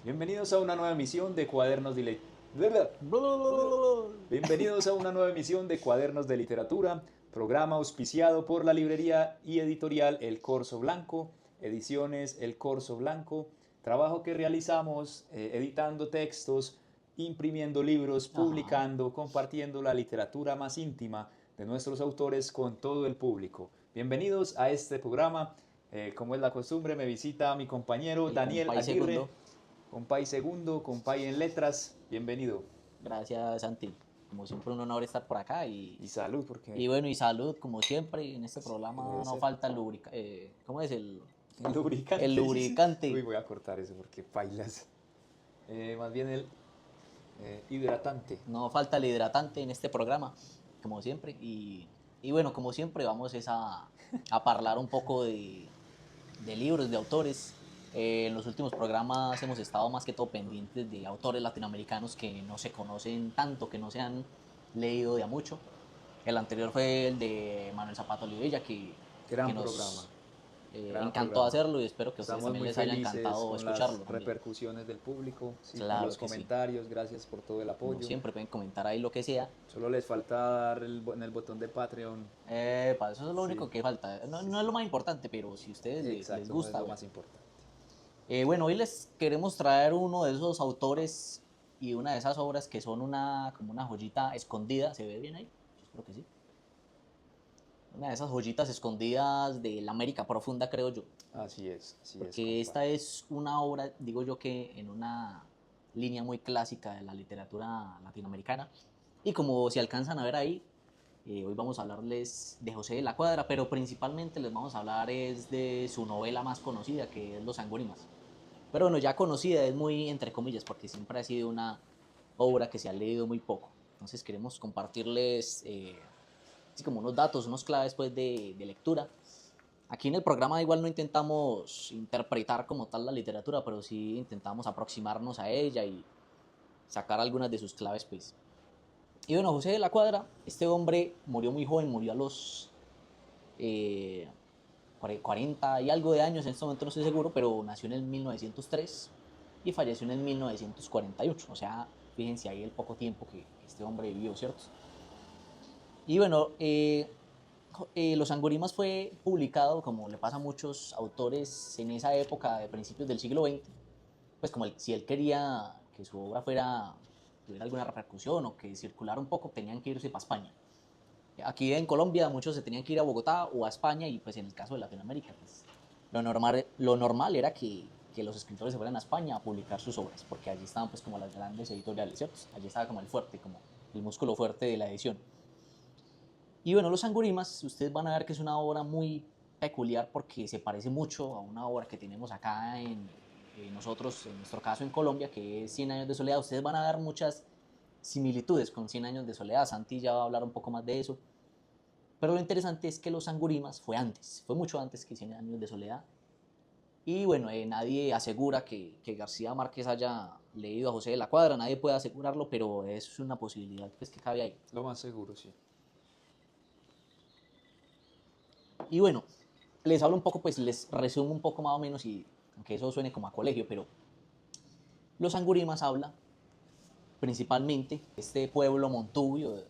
Bienvenidos a una nueva emisión de Cuadernos de Bienvenidos a una nueva emisión de Cuadernos de Literatura, programa auspiciado por la librería y editorial El Corso Blanco, ediciones El Corso Blanco, trabajo que realizamos editando textos, imprimiendo libros, Ajá. publicando, compartiendo la literatura más íntima de nuestros autores con todo el público. Bienvenidos a este programa. Como es la costumbre, me visita mi compañero El Daniel compay Aguirre, segundo. compay segundo, compay en letras. Bienvenido. Gracias, Santi. Como siempre, un honor estar por acá Y salud, porque y bueno, y salud, como siempre. En este que programa debe no ser. falta el ¿cómo es? El El lubricante, dice. Uy, lubricante. voy a cortar eso porque pailas. Más bien el hidratante. No falta el hidratante en este programa, como siempre. Y bueno, como siempre, vamos a hablar un poco de libros, de autores. En los últimos programas hemos estado más que todo pendientes de autores latinoamericanos que no se conocen tanto, que no se han leído de a mucho. El anterior fue el de Manuel Zapata Olivella, que Gran programa. nos Gran encantó programa. hacerlo y espero que a ustedes Estamos también muy les haya felices encantado con las escucharlo también. repercusiones del público, sí, por Claro los que sí. comentarios. Gracias por todo el Como apoyo. siempre pueden comentar ahí lo que sea. Solo les falta dar en el botón de Patreon. Para eso es lo Sí, único que falta. No, sí, no es sí. lo más importante, pero si a ustedes les Exacto, no es gusta, lo bueno. más importante. Bueno, hoy les queremos traer uno de esos autores y una de esas obras que son como una joyita escondida. ¿Se ve bien ahí? Espero que sí. Una de esas joyitas escondidas de la América profunda, creo yo. Así es, Porque compay. esta es una obra, digo yo que en una línea muy clásica de la literatura latinoamericana. Y como se alcanzan a ver ahí, hoy vamos a hablarles de José de la Cuadra, pero principalmente les vamos a hablar es de su novela más conocida, que es Los Angonímas. Pero bueno, ya conocida es muy entre comillas, porque siempre ha sido una obra que se ha leído muy poco. Entonces queremos compartirles así como unos datos, unos claves pues, de lectura. Aquí en el programa igual no intentamos interpretar como tal la literatura, pero sí intentamos aproximarnos a ella y sacar algunas de sus claves pues. Y bueno, José de la Cuadra, este hombre murió muy joven, murió a los eh, 40 y algo de años, en este momento no estoy seguro, pero nació en el 1903 y falleció en el 1948. O sea, fíjense ahí el poco tiempo que este hombre vivió, ¿cierto? Y bueno, Los Angorimas fue publicado, como le pasa a muchos autores en esa época de principios del siglo XX, pues como si él quería que su obra tuviera alguna repercusión o que circulara un poco, tenían que irse para España. Aquí en Colombia muchos se tenían que ir a Bogotá o a España y pues en el caso de Latinoamérica, pues lo normal era que los escritores se fueran a España a publicar sus obras, porque allí estaban pues como las grandes editoriales, ¿cierto? Allí estaba como el fuerte, como el músculo fuerte de la edición. Y bueno, Los Angurimas, ustedes van a ver que es una obra muy peculiar porque se parece mucho a una obra que tenemos acá en nosotros, en nuestro caso en Colombia, que es Cien años de soledad. Ustedes van a ver muchas similitudes con Cien años de soledad. Santi ya va a hablar un poco más de eso. Pero lo interesante es que Los Angurimas fue antes, fue mucho antes que Cien años de soledad. Y bueno, nadie asegura que García Márquez haya leído a José de la Cuadra, nadie puede asegurarlo, pero es una posibilidad pues, que cabe ahí. Lo más seguro, sí. Y bueno, les hablo un poco, pues les resumo un poco más o menos, y aunque eso suene como a colegio, pero Los Angurimas habla principalmente de este pueblo montubio,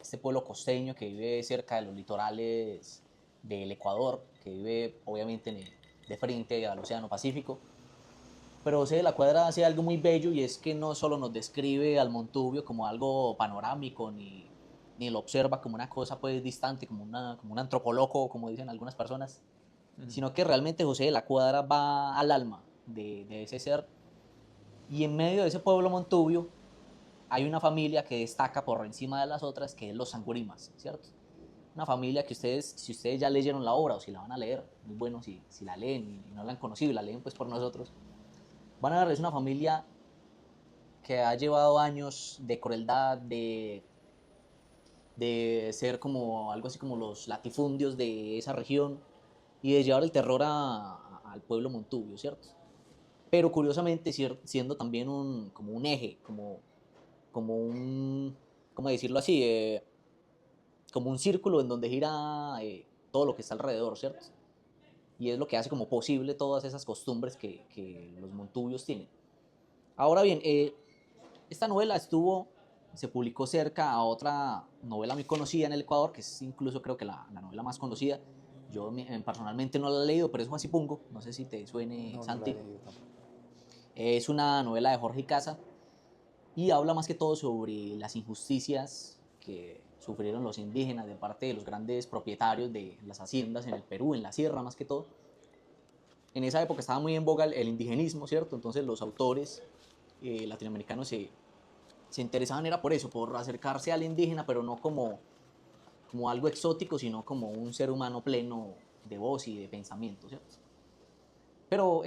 este pueblo costeño que vive cerca de los litorales del Ecuador, que vive obviamente de frente al Océano Pacífico. Pero José de la Cuadra hace algo muy bello y es que no solo nos describe al Montubio como algo panorámico, ni lo observa como una cosa pues distante, como un antropólogo, como dicen algunas personas, sino que realmente José de la Cuadra va al alma de ese ser. Y en medio de ese pueblo Montubio hay una familia que destaca por encima de las otras, que es los Sangurimas, ¿cierto? Una familia que si ustedes ya leyeron la obra o si la van a leer, muy bueno si la leen y no la han conocido y la leen pues por nosotros, van a ver, es una familia que ha llevado años de crueldad, de ser como algo así como los latifundios de esa región y de llevar el terror al pueblo montubio, ¿cierto? Pero curiosamente siendo también como un eje, como un, ¿cómo decirlo así? Como un círculo en donde gira todo lo que está alrededor, ¿cierto? Y es lo que hace como posible todas esas costumbres que los montubios tienen. Ahora bien, esta novela se publicó cerca a otra novela muy conocida en el Ecuador, que es incluso creo que la novela más conocida. Yo personalmente no la he leído, pero es Huasipungo, no sé si te suene, No, no la he Santi. leído tampoco. Es una novela de Jorge Casa y habla más que todo sobre las injusticias que sufrieron los indígenas de parte de los grandes propietarios de las haciendas en el Perú, en la sierra más que todo. En esa época estaba muy en boga el indigenismo, ¿cierto? Entonces los autores latinoamericanos se interesaban era por eso, por acercarse al indígena, pero no como algo exótico, sino como un ser humano pleno de voz y de pensamiento, ¿cierto? Pero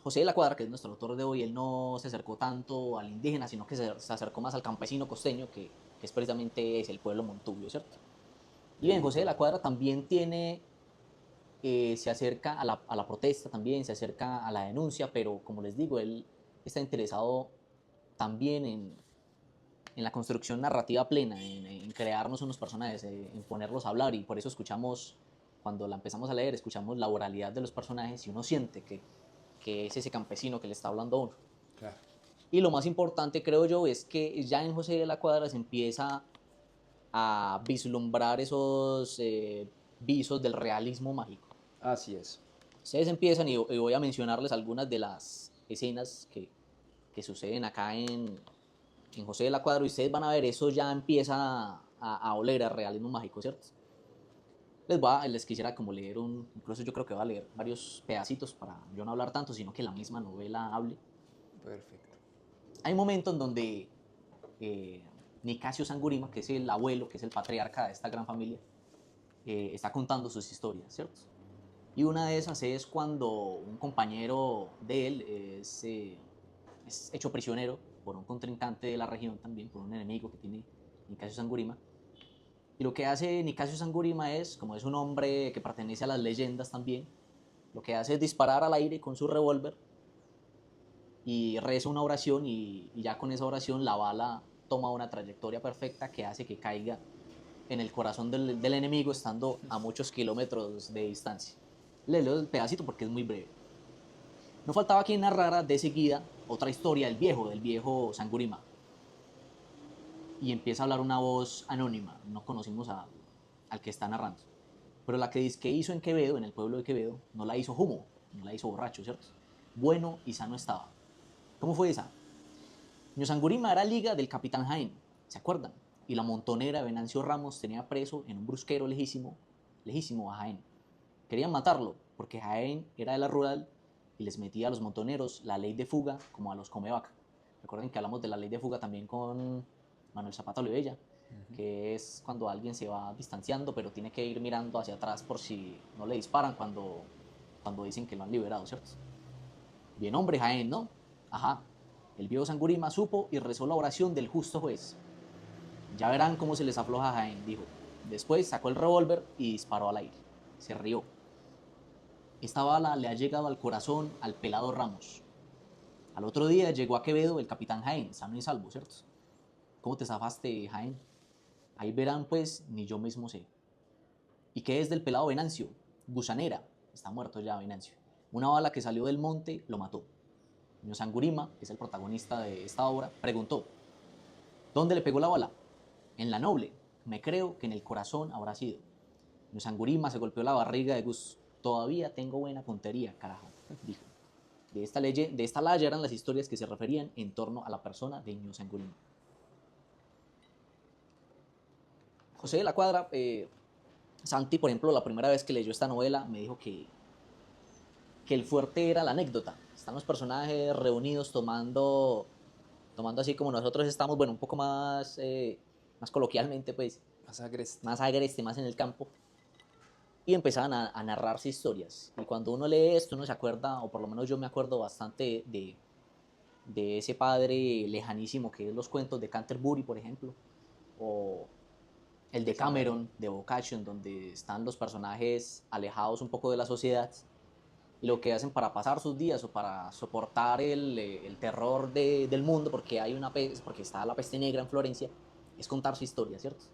José de la Cuadra, que es nuestro autor de hoy, él no se acercó tanto al indígena, sino que se acercó más al campesino costeño, que es precisamente el pueblo montubio, ¿cierto? Y bien, José de la Cuadra también se acerca a la protesta también, se acerca a la denuncia, pero como les digo, él está interesado también en la construcción narrativa plena, en crearnos unos personajes, en ponerlos a hablar, y por eso escuchamos, cuando la empezamos a leer, escuchamos la oralidad de los personajes y uno siente que es ese campesino que le está hablando a uno. Claro. Y lo más importante, creo yo, es que ya en José de la Cuadra se empieza a vislumbrar esos visos del realismo mágico. Así es. Ustedes empiezan, y voy a mencionarles algunas de las escenas que suceden acá en José de la Cuadra, y ustedes van a ver, eso ya empieza a oler a realismo mágico, ¿cierto? Les quisiera como leer incluso yo creo que voy a leer varios pedacitos para yo no hablar tanto, sino que la misma novela hable. Perfecto. Hay momentos en donde eh, Nicasio Sangurima, que es el abuelo, que es el patriarca de esta gran familia, está contando sus historias, ¿cierto? Y una de esas es cuando un compañero de él es hecho prisionero por un contrincante de la región también, por un enemigo que tiene Nicasio Sangurima. Y lo que hace Nicasio Sangurima es, como es un hombre que pertenece a las leyendas también, lo que hace es disparar al aire con su revólver y reza una oración, y ya con esa oración la bala toma una trayectoria perfecta que hace que caiga en el corazón del enemigo estando a muchos kilómetros de distancia. Le leo el pedacito porque es muy breve. No faltaba quien narrara de seguida otra historia del viejo Sangurima. Y empieza a hablar una voz anónima, no conocimos al que está narrando. Pero la que dice que hizo en Quevedo, en el pueblo de Quevedo, no la hizo humo, no la hizo borracho, ¿cierto? Bueno y sano estaba. ¿Cómo fue esa? Ñosangurima era liga del capitán Jaén, ¿se acuerdan? Y la montonera de Venancio Ramos tenía preso en un brusquero lejísimo a Jaén. Querían matarlo porque Jaén era de la rural y les metía a los montoneros la ley de fuga como a los comevaca. Recuerden que hablamos de la ley de fuga también con Manuel Zapata Olivella, que es cuando alguien se va distanciando pero tiene que ir mirando hacia atrás por si no le disparan cuando dicen que lo han liberado, ¿cierto? Bien hombre, Jaén, ¿no? Ajá. El viejo Sangurima supo y rezó la oración del justo juez. Ya verán cómo se les afloja a Jaén, dijo. Después sacó el revólver y disparó al aire. Se rió. Esta bala le ha llegado al corazón al pelado Ramos. Al otro día llegó a Quevedo el capitán Jaén, sano y salvo, ¿cierto? ¿Cómo te zafaste, Jaén? Ahí verán, pues, ni yo mismo sé. ¿Y qué es del pelado Venancio? Gusanera. Está muerto ya Venancio. Una bala que salió del monte lo mató. Ñosangurima, que es el protagonista de esta obra, preguntó: ¿dónde le pegó la bala? En la noble. Me creo que en el corazón habrá sido. Ñosangurima se golpeó la barriga de Gus. Todavía tengo buena puntería, carajo, dijo. De esta laya eran las historias que se referían en torno a la persona de Ñosangurima. José de la Cuadra, Santi, por ejemplo, la primera vez que leyó esta novela me dijo que el fuerte era la anécdota. Están los personajes reunidos tomando así como nosotros estamos, bueno, un poco más coloquialmente, pues, Más agreste. más agreste, más en el campo, y empezaban a narrarse historias. Y cuando uno lee esto, uno se acuerda, o por lo menos yo me acuerdo bastante de ese padre lejanísimo que es los cuentos de Canterbury, por ejemplo, o el de Cameron, de Boccaccio, en donde están los personajes alejados un poco de la sociedad y lo que hacen para pasar sus días o para soportar el terror del mundo, porque porque está la peste negra en Florencia, es contar su historia, ¿cierto?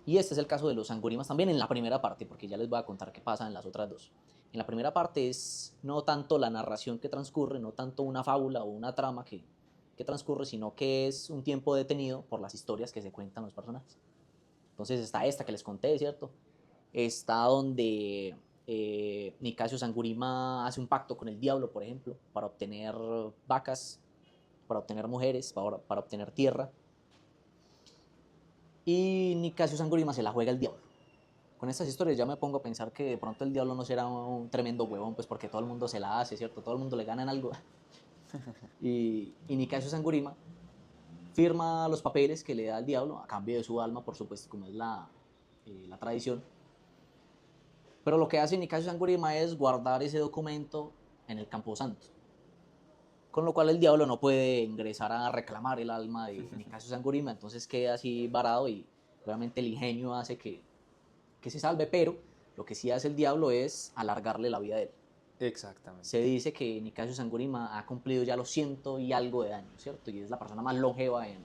Y este es el caso de los Sangurimas también en la primera parte, porque ya les voy a contar qué pasa en las otras dos. En la primera parte es no tanto la narración que transcurre, no tanto una fábula o una trama que transcurre, sino que es un tiempo detenido por las historias que se cuentan los personajes. Entonces está esta que les conté, ¿cierto? Está donde Nicasio Sangurima hace un pacto con el diablo, por ejemplo, para obtener vacas, para obtener mujeres, para obtener tierra. Y Nicasio Sangurima se la juega el diablo. Con estas historias ya me pongo a pensar que de pronto el diablo no será un tremendo huevón, pues porque todo el mundo se la hace, ¿cierto? Todo el mundo le gana en algo. Y Nicasio Sangurima firma los papeles que le da al diablo a cambio de su alma, por supuesto, como es la tradición. Pero lo que hace Nicasio Sangurima es guardar ese documento en el Camposanto. Con lo cual el diablo no puede ingresar a reclamar el alma de Nicasio Sangurima, entonces queda así varado y obviamente el ingenio hace que se salve, pero lo que sí hace el diablo es alargarle la vida de él. Exactamente. Se dice que Nicasio Sangurima ha cumplido ya los 100 y algo de años, ¿cierto? Y es la persona más longeva en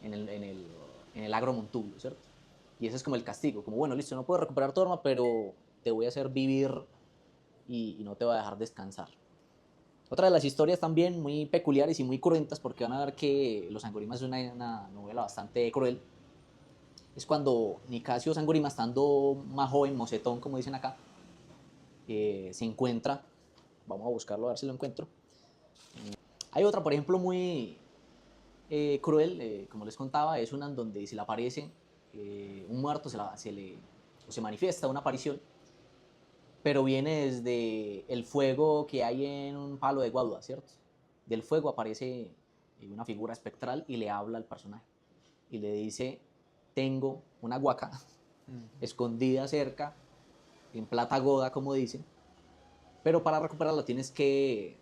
el agro Montubio, ¿cierto? Y ese es como el castigo, como bueno, listo, no puedo recuperar tu arma, pero te voy a hacer vivir y no te voy a dejar descansar. Otra de las historias también muy peculiares y muy cruentas, porque van a ver que Los Sangurimas es una novela bastante cruel, es cuando Nicasio Sangurima, estando más joven, mocetón, como dicen acá, se encuentra, vamos a buscarlo a ver si lo encuentro. Hay otra, por ejemplo, muy cruel, como les contaba, es una en donde se le aparece un muerto, se manifiesta una aparición, pero viene desde el fuego que hay en un palo de guadua, ¿cierto? Del fuego aparece una figura espectral y le habla al personaje y le dice, tengo una huaca escondida cerca, en plata goda, como dicen, pero para recuperarla tienes que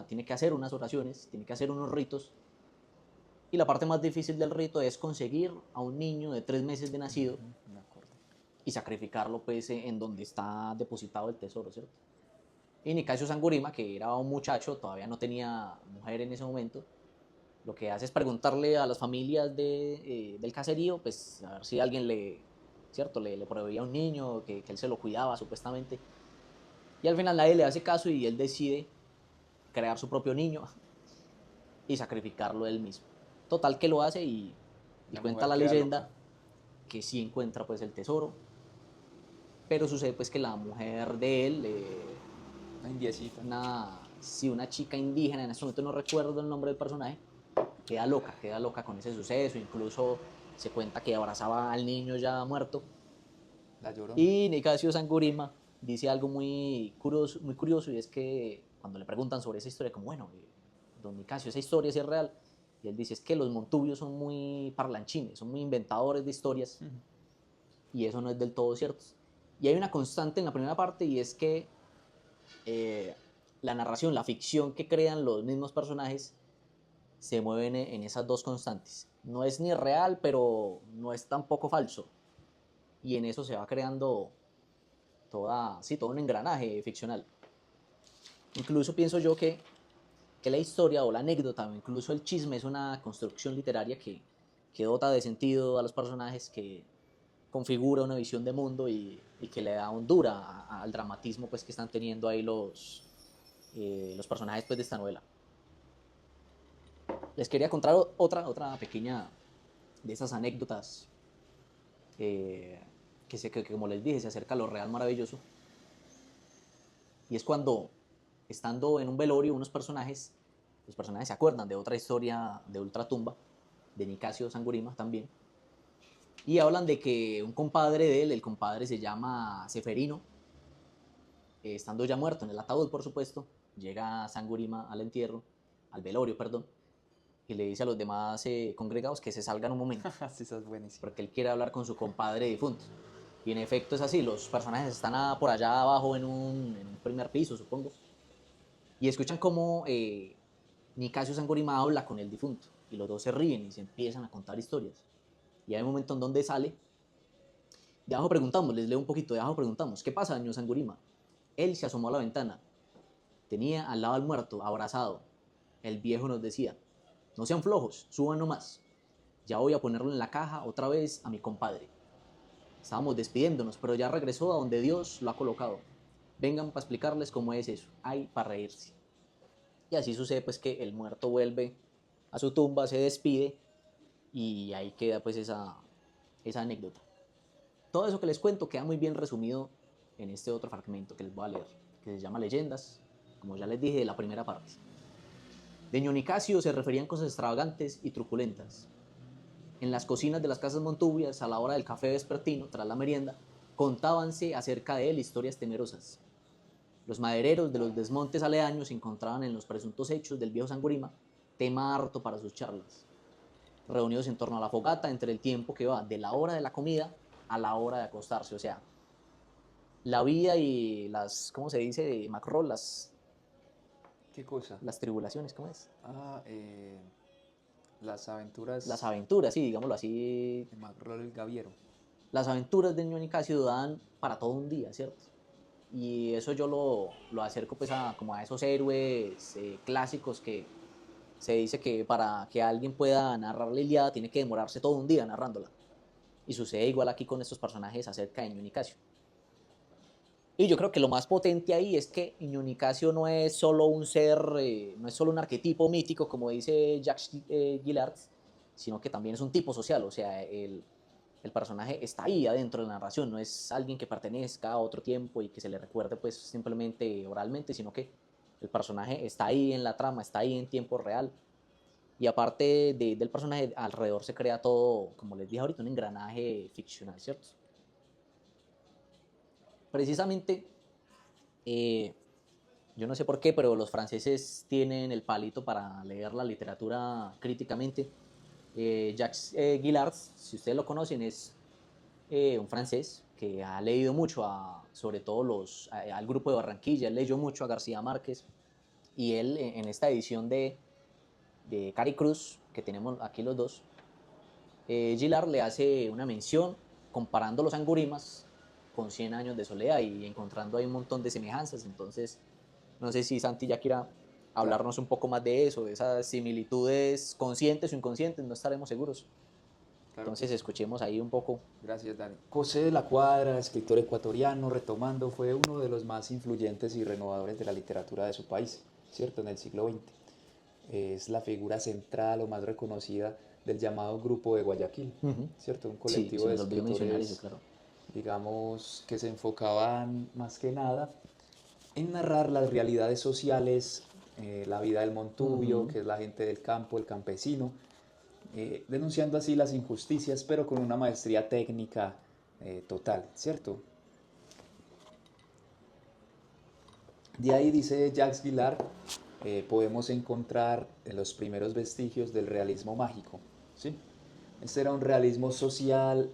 tiene que hacer unas oraciones, tiene que hacer unos ritos, y la parte más difícil del rito es conseguir a un niño de 3 meses de nacido y sacrificarlo pues en donde está depositado el tesoro, ¿cierto? Y Nicasio Sangurima, que era un muchacho, todavía no tenía mujer en ese momento, lo que hace es preguntarle a las familias del caserío, pues a ver si alguien ¿cierto? Le proveía un niño, que él se lo cuidaba supuestamente. Y al final nadie le hace caso y él decide crear su propio niño y sacrificarlo él mismo. Total que lo hace y cuenta la leyenda que sí encuentra pues el tesoro, pero sucede pues que la mujer de él, una indiecita, una chica indígena, en este momento no recuerdo el nombre del personaje, queda loca con ese suceso, incluso se cuenta que abrazaba al niño ya muerto. la Llorona. Y Nicasio Sangurima dice algo muy curioso, y es que cuando le preguntan sobre esa historia, como bueno, don Nicasio, esa historia sí es real, y él dice es que los montubios son muy parlanchines, son muy inventadores de historias, y eso no es del todo cierto. Y hay una constante en la primera parte, y es que la narración, la ficción que crean los mismos personajes se mueven en esas dos constantes. No es ni real, pero no es tampoco falso. Y en eso se va creando todo un engranaje ficcional. Incluso pienso yo que la historia o la anécdota o incluso el chisme es una construcción literaria que dota de sentido a los personajes, que configura una visión de mundo y que le da hondura al dramatismo pues, que están teniendo ahí los personajes pues, de esta novela. Les quería contar otra pequeña de esas anécdotas que como les dije se acerca a lo real maravilloso, y es cuando, estando en un velorio, los personajes se acuerdan de otra historia de Ultratumba, de Nicasio Sangurima también, y hablan de que un compadre de él, el compadre se llama Seferino, estando ya muerto en el ataúd por supuesto, llega Sangurima al entierro, al velorio, perdón, y le dice a los demás congregados que se salgan un momento. Sí, eso es buenísimo. Porque él quiere hablar con su compadre difunto. Y en efecto es así, los personajes están por allá abajo en un primer piso, supongo, y escuchan cómo Nicasio Sangurima habla con el difunto, y los dos se ríen y se empiezan a contar historias. Y hay un momento en donde sale, de abajo preguntamos, les leo un poquito, de abajo preguntamos, ¿qué pasa, señor Sangurima? Él se asomó a la ventana, tenía al lado al muerto, abrazado. El viejo nos decía, no sean flojos, suban nomás, ya voy a ponerlo en la caja otra vez a mi compadre. estábamos despidiéndonos, pero ya regresó a donde Dios lo ha colocado. Vengan para explicarles cómo es eso, hay para reírse. Y así sucede pues que el muerto vuelve a su tumba, se despide y ahí queda pues esa anécdota. Todo eso que les cuento queda muy bien resumido en este otro fragmento que les voy a leer, que se llama Leyendas, como ya les dije, de la primera parte. De Ñonicasio se referían cosas extravagantes y truculentas. En las cocinas de las casas montubias, a la hora del café vespertino, tras la merienda, contábanse acerca de él historias temerosas. Los madereros de los desmontes aledaños encontraban en los presuntos hechos del viejo Sangurima tema harto para sus charlas. Reunidos en torno a la fogata entre el tiempo que va de la hora de la comida a la hora de acostarse, o sea, la vida y las, ¿cómo se dice? Macro, ¿Qué cosa? las tribulaciones, ¿cómo es? Las aventuras Las aventuras, sí, digámoslo así. de Macrol el Gaviero. Las aventuras de Ñón y Casio dan para todo un día, ¿cierto? Y eso yo lo acerco pues como a esos héroes clásicos que se dice que para que alguien pueda narrar la Ilíada tiene que demorarse todo un día narrándola. Y sucede igual aquí con estos personajes acerca de Ñón y Casio. Y yo creo que lo más potente ahí es que Ñunicasio no es solo un ser, no es solo un arquetipo mítico, como dice Jacques Gillard, sino que también es un tipo social, o sea, el personaje está ahí adentro de la narración, no es alguien que pertenezca a otro tiempo y que se le recuerde pues simplemente oralmente, sino que el personaje está ahí en la trama, está ahí en tiempo real. Y aparte del personaje, alrededor se crea todo, como les dije ahorita, un engranaje ficcional, ¿cierto? Precisamente yo no sé por qué, pero los franceses tienen el palito para leer la literatura críticamente. Jacques Guillard, si ustedes lo conocen, es un francés que ha leído mucho, sobre todo al grupo de Barranquilla, él leyó mucho a García Márquez y él en esta edición de Cari Cruz, que tenemos aquí los dos, Gillard le hace una mención comparando los angurimas con 100 años de soledad y encontrando ahí un montón de semejanzas. Entonces, no sé si Santi ya quiera hablarnos un poco más de eso, de esas similitudes conscientes o inconscientes, no estaremos seguros. Claro. Entonces, escuchemos ahí un poco. Gracias, Dani. José de la Cuadra, escritor ecuatoriano, retomando, fue uno de los más influyentes y renovadores de la literatura de su país, ¿cierto? En el siglo XX. Es la figura central o más reconocida del llamado Grupo de Guayaquil, ¿cierto? Un Sí, colectivo se de nos olvidó mencionar eso, escritores, claro. digamos, que se enfocaban más que nada en narrar las realidades sociales, la vida del Montubio, que es la gente del campo, el campesino, denunciando así las injusticias, pero con una maestría técnica total, ¿cierto? De ahí, dice Jacques Guillard, podemos encontrar los primeros vestigios del realismo mágico, ¿sí? Este era un realismo social,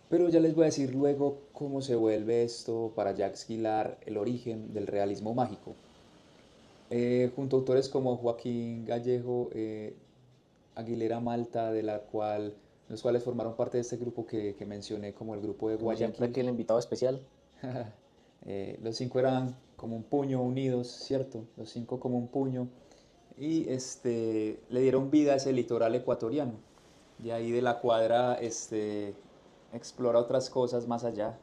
pero ya les voy a decir luego cómo se vuelve esto para Jacques Guillard el origen del realismo mágico. Junto a autores como Joaquín Gallego, Aguilera Malta, los cuales formaron parte de este grupo que mencioné como el grupo de Como siempre, Guayaquil. aquí el invitado especial. Los cinco eran como un puño unidos, ¿cierto? Los cinco como un puño. Y le dieron vida a ese litoral ecuatoriano. De ahí de la Cuadra explora otras cosas más allá,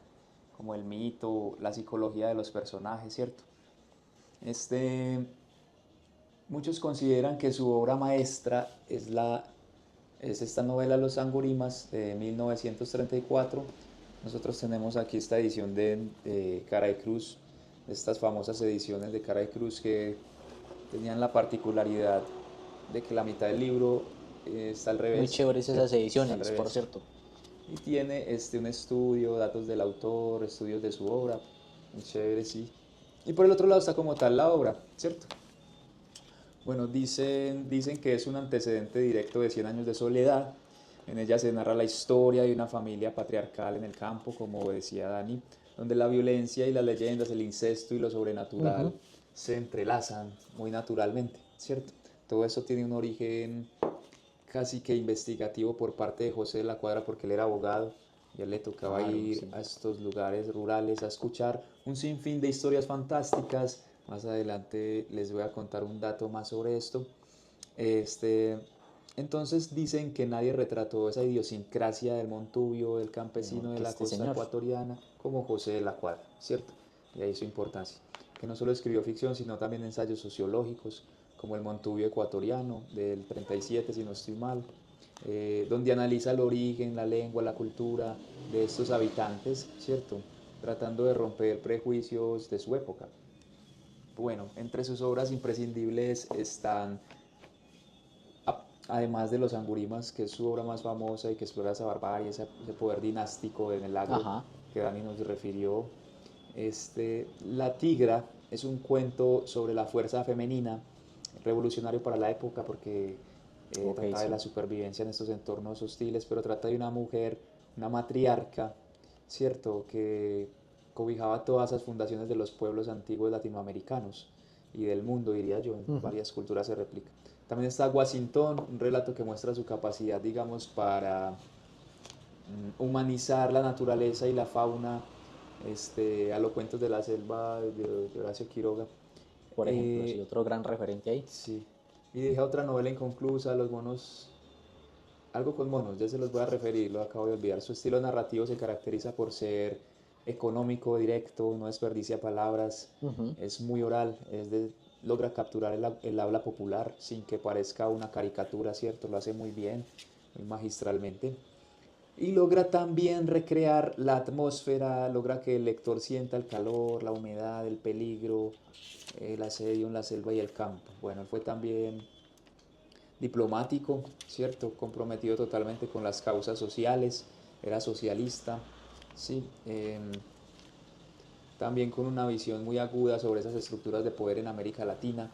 como el mito, la psicología de los personajes, ¿cierto? Muchos consideran que su obra maestra es esta novela Los Angurimas de 1934. Nosotros tenemos aquí esta edición de Caray Cruz, de estas famosas ediciones de Caray Cruz que tenían la particularidad de que la mitad del libro está al revés. Muy chéveres esas Está al ediciones, por revés. cierto. Y tiene un estudio, datos del autor, estudios de su obra. Muy chévere, sí. Y por el otro lado está como tal la obra, ¿cierto? Bueno, dicen que es un antecedente directo de 100 años de soledad. En ella se narra la historia de una familia patriarcal en el campo, como decía Dani, donde la violencia y las leyendas, el incesto y lo sobrenatural se entrelazan muy naturalmente, ¿cierto? Todo eso tiene un origen casi que investigativo por parte de José de la Cuadra, porque él era abogado y a él le tocaba ir a estos lugares rurales a escuchar un sinfín de historias fantásticas. Más adelante les voy a contar un dato más sobre esto. Entonces dicen que nadie retrató esa idiosincrasia del Montubio, del campesino Mejor de que la este costa señor. ecuatoriana, como José de la Cuadra, ¿cierto? Y ahí su importancia. Que no solo escribió ficción, sino también ensayos sociológicos, como el Montubio ecuatoriano, del 37, si no estoy mal, donde analiza el origen, la lengua, la cultura de estos habitantes, ¿cierto? Tratando de romper prejuicios de su época. Bueno, entre sus obras imprescindibles están, además de Los Angurimas, que es su obra más famosa y que explora esa barbarie, ese poder dinástico en el agro Ajá, que Dani nos refirió. La Tigra es un cuento sobre la fuerza femenina, revolucionario para la época porque ok, trata de la sí. supervivencia en estos entornos hostiles, pero trata de una mujer, una matriarca, ¿cierto? Que cobijaba todas esas fundaciones de los pueblos antiguos latinoamericanos y del mundo, diría yo, en Ujú. varias culturas se replica. También está Washington, un relato que muestra su capacidad, digamos, para humanizar la naturaleza y la fauna, a los cuentos de la selva de Horacio Quiroga. Por ejemplo, sí, Eh, otro gran referente ahí. sí. Y deja otra novela inconclusa, Los monos, algo con monos, ya se los voy a referir, lo acabo de olvidar. Su estilo narrativo se caracteriza por ser económico, directo, no desperdicia palabras, Ujú. es muy oral, logra capturar el habla popular sin que parezca una caricatura, ¿cierto? Lo hace muy bien, muy magistralmente. Y logra también recrear la atmósfera, logra que el lector sienta el calor, la humedad, el peligro, el asedio en la selva y el campo. Bueno, él fue también diplomático, ¿cierto? Comprometido totalmente con las causas sociales, era socialista, ¿sí? También con una visión muy aguda sobre esas estructuras de poder en América Latina,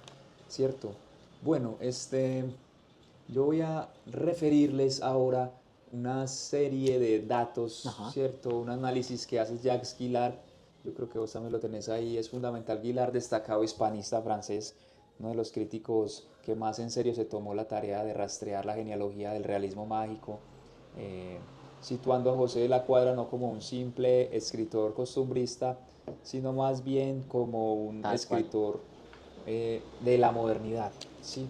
¿cierto? Bueno, yo voy a referirles ahora una serie de datos, Ajá. ¿cierto? Un análisis que hace Jacques Guillard. Yo creo que vos también lo tenés ahí. Es fundamental. Guillard, destacado hispanista francés, uno de los críticos que más en serio se tomó la tarea de rastrear la genealogía del realismo mágico, eh, situando a José de la Cuadra no como un simple escritor costumbrista, sino más bien como un Tal cual. escritor de la modernidad, ¿sí?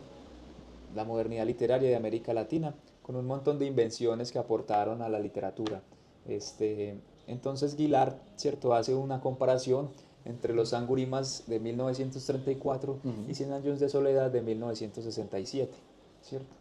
La modernidad literaria de América Latina, con un montón de invenciones que aportaron a la literatura. Este, entonces Guillard, ¿cierto?, hace una comparación entre los Angurimas de 1934 y Ujú. 100 años de soledad de 1967, ¿cierto?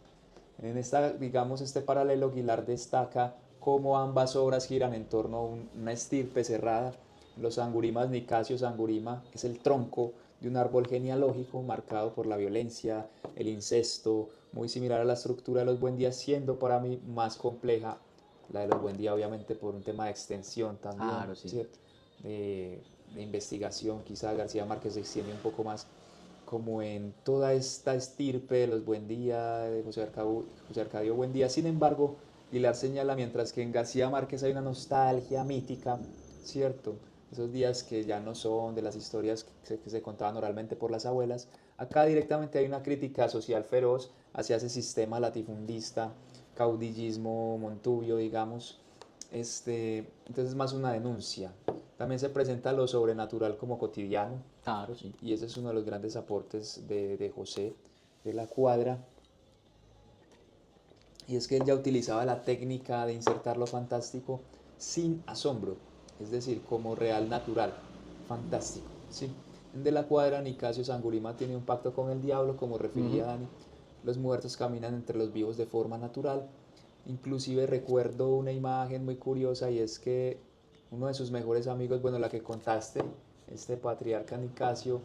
En esta, digamos, este paralelo, Guillard destaca cómo ambas obras giran en torno a una estirpe cerrada. Los Angurimas, Nicasio Angurima, es el tronco de un árbol genealógico marcado por la violencia, el incesto, muy similar a la estructura de los Buendía, siendo para mí más compleja la de los Buendía, obviamente por un tema de extensión también, Claro, sí. ¿cierto? De investigación, quizá García Márquez se extiende un poco más como en toda esta estirpe de los Buendía, de José Arcadio Buendía. Sin embargo, Pilar señala, mientras que en García Márquez hay una nostalgia mítica, ¿cierto? Esos días que ya no son de las historias que se contaban oralmente por las abuelas, acá directamente hay una crítica social feroz hacia ese sistema latifundista, caudillismo montubio, digamos. Entonces es más una denuncia. También se presenta lo sobrenatural como cotidiano, Claro, sí. y ese es uno de los grandes aportes de José de la Cuadra, y es que él ya utilizaba la técnica de insertar lo fantástico sin asombro, es decir, como real natural, fantástico, ¿sí? De la Cuadra, Nicasio Sangurima tiene un pacto con el diablo, como refería Ujú. Dani, los muertos caminan entre los vivos de forma natural. Inclusive recuerdo una imagen muy curiosa, y es que uno de sus mejores amigos, bueno, la que contaste, este patriarca Nicasio,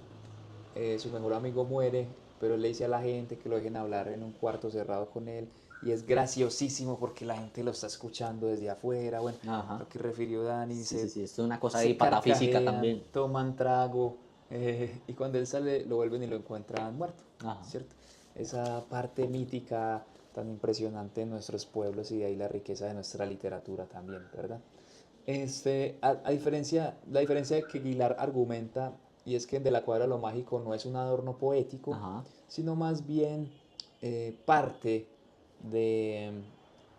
su mejor amigo muere, pero él le dice a la gente que lo dejen hablar en un cuarto cerrado con él, y es graciosísimo porque la gente lo está escuchando desde afuera. Bueno, Ajá. lo que refirió Dani, Sí, sí, sí. Esto es una cosa ahí se patafísica carcajean, también. toman trago, y cuando él sale lo vuelven y lo encuentran muerto, Ajá. ¿cierto? Esa parte mítica tan impresionante de nuestros pueblos, y de ahí la riqueza de nuestra literatura también, ¿verdad? La diferencia que Aguilar argumenta, y es que en De la Cuadra lo mágico no es un adorno poético, Ajá. sino más bien parte de,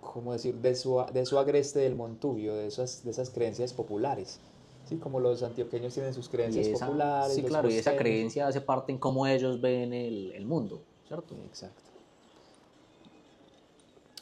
¿cómo decir?, de su agreste del Montubio, de esas creencias populares. ¿Sí? Como los antioqueños tienen sus Y creencias esa, populares, sí, los claro, y esa costeños. creencia hace parte en cómo ellos ven el mundo, ¿cierto? Exacto.